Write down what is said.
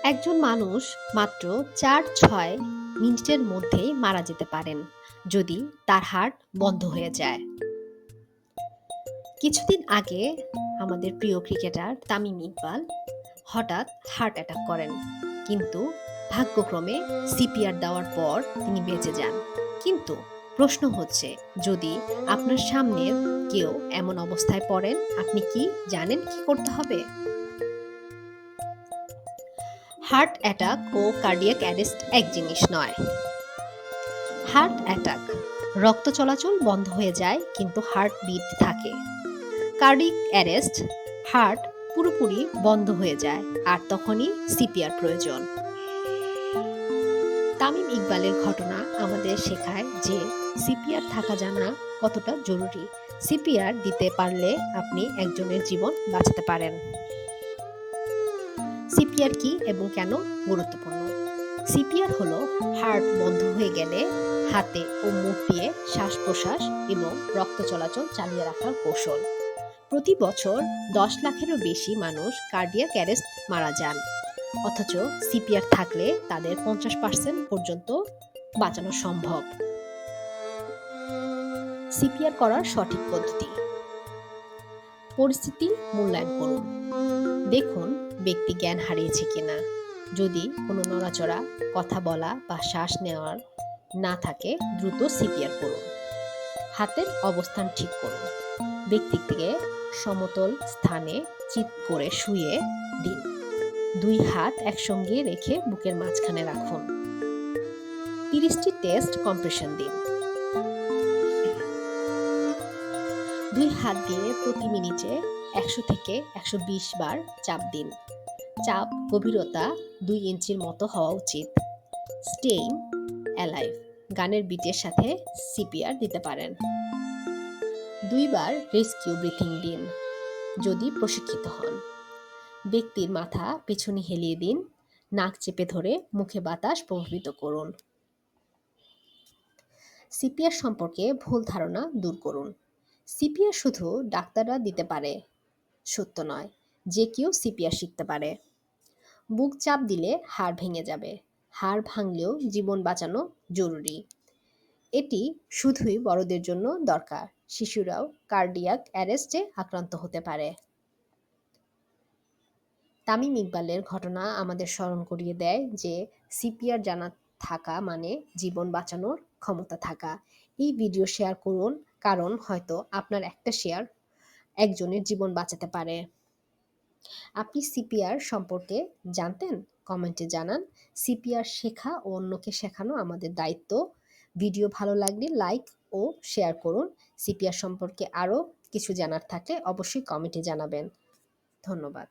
একজন মানুষ মাত্র ৪-৬ মিনিটের মধ্যেই মারা যেতে পারেন যদি তার হার্ট বন্ধ হয়ে যায়। কিছুদিন আগে আমাদের প্রিয় ক্রিকেটার তামিম ইকবাল হঠাৎ হার্ট অ্যাটাক করেন, কিন্তু ভাগ্যক্রমে সিপিআর দেওয়ার পর তিনি বেঁচে যান। কিন্তু প্রশ্ন হচ্ছে, যদি আপনার সামনের কেউ এমন অবস্থায় পড়েন, আপনি কি জানেন কি করতে হবে? হার্ট অ্যাটাক ও কার্ডিয়াক অ্যারেস্ট এক জিনিস নয়। হার্ট অ্যাটাক রক্ত চলাচল বন্ধ হয়ে যায় কিন্তু হার্ট বিট থাকে। কার্ডিয়াক অ্যারেস্ট হার্ট পুরোপুরি বন্ধ হয়ে যায় আর তখনই সিপিআর প্রয়োজন। তামিম ইকবালের ঘটনা আমাদের শেখায় যে সিপিআর থাকা জানা কতটা জরুরি। সিপিআর দিতে পারলে আপনি একজনের জীবন বাঁচাতে পারেন। সিপিআর কি এবং কেন গুরুত্বপূর্ণ? সিপিআর হলো হার্ট বন্ধ হয়ে গেলে হাতে ও মুখ দিয়ে শ্বাস প্রশ্বাস এবং রক্ত চলাচল চালিয়ে রাখার কৌশল। প্রতি বছর ১০ লাখেরও বেশি মানুষ কার্ডিয়াক অ্যারেস্ট মারা যান, অথচ সিপিআর থাকলে তাদের ৫০% পর্যন্ত বাঁচানো সম্ভব। সিপিআর করার সঠিক পদ্ধতি: পরিস্থিতি মূল্যায়ন করুন। দেখুন ব্যক্তি জ্ঞান হারিয়েছে কিনা। যদি কোনো নড়াচড়া, কথা বলা বা শ্বাস নেওয়ার না থাকে, দ্রুত সিপিআর করুন। হাতের অবস্থান ঠিক করুন। ব্যক্তিকে সমতল স্থানে চিৎ করে শুয়ে দিন। ২ হাত একসঙ্গে রেখে বুকের মাঝখানে রাখুন। ৩০টি চেস্ট কম্প্রেশন দিন। ২ হাত দিয়ে প্রতি মিনিটে ১০০ থেকে ১২০ বার চাপ দিন। চাপ গভীরতা ২ ইঞ্চির মতো হওয়া উচিত। স্টেইন অ্যালাইভ গানের বিটের সাথে সিপিআর দিতে পারেন। ২ বার রেস্কিউ ব্রিথিং দিন যদি প্রশিক্ষিত হন। ব্যক্তির মাথা পেছনে হেলিয়ে দিন, নাক চেপে ধরে মুখে বাতাস প্রবাহিত করুন। সিপিআর সম্পর্কে ভুল ধারণা দূর করুন। সিপিআর শুধু ডাক্তাররা দিতে পারে, সত্য নয়। যে কেউ সিপিআর শিখতে পারে। বুক চাপ দিলে হাড় ভেঙে যাবে। হাড় ভাঙলেও জীবন বাঁচানো জরুরি। এটি শুধুই বড়দের জন্য দরকার। শিশুরাও কার্ডিয়াক অ্যারেস্টে আক্রান্ত হতে পারে। তামিম ইকবালের ঘটনা আমাদের স্মরণ করিয়ে দেয় যে সিপিআর জানা থাকা মানে জীবন বাঁচানোর ক্ষমতা থাকা। এই ভিডিও শেয়ার করুন, কারণ হয়তো আপনার একটা শেয়ার একজনের জীবন বাঁচাতে পারে। আপনি সিপিআর সম্পর্কে জানতেন? কমেন্টে জানান। সিপিআর শেখা ও অন্যকে শেখানো আমাদের দায়িত্ব। ভিডিও ভালো লাগলে লাইক ও শেয়ার করুন। সিপিআর সম্পর্কে আরও কিছু জানার থাকলে অবশ্যই কমেন্টে জানাবেন। ধন্যবাদ।